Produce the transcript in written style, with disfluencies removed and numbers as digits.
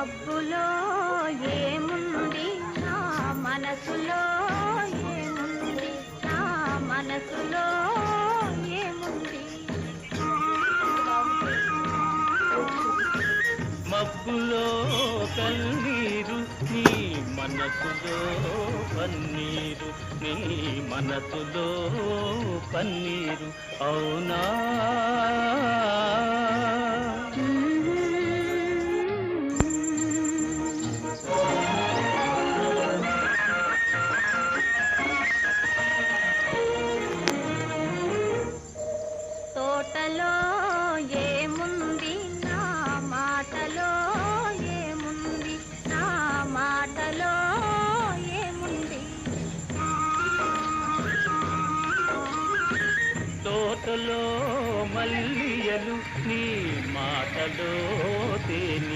మబ్బులో ఏముంది నా మనసులో ఏముంది నా మనసులో ఏముంది మబ్బులో కన్నీరు నీ మనసులో పన్నీరు నీ మనసులో పన్నీరు అవునా తోటలో ఏముంది నా మాటలో ఏముంది నా మాటలో ఏముంది తోటలో మల్లియలు నీ మాటలో తేని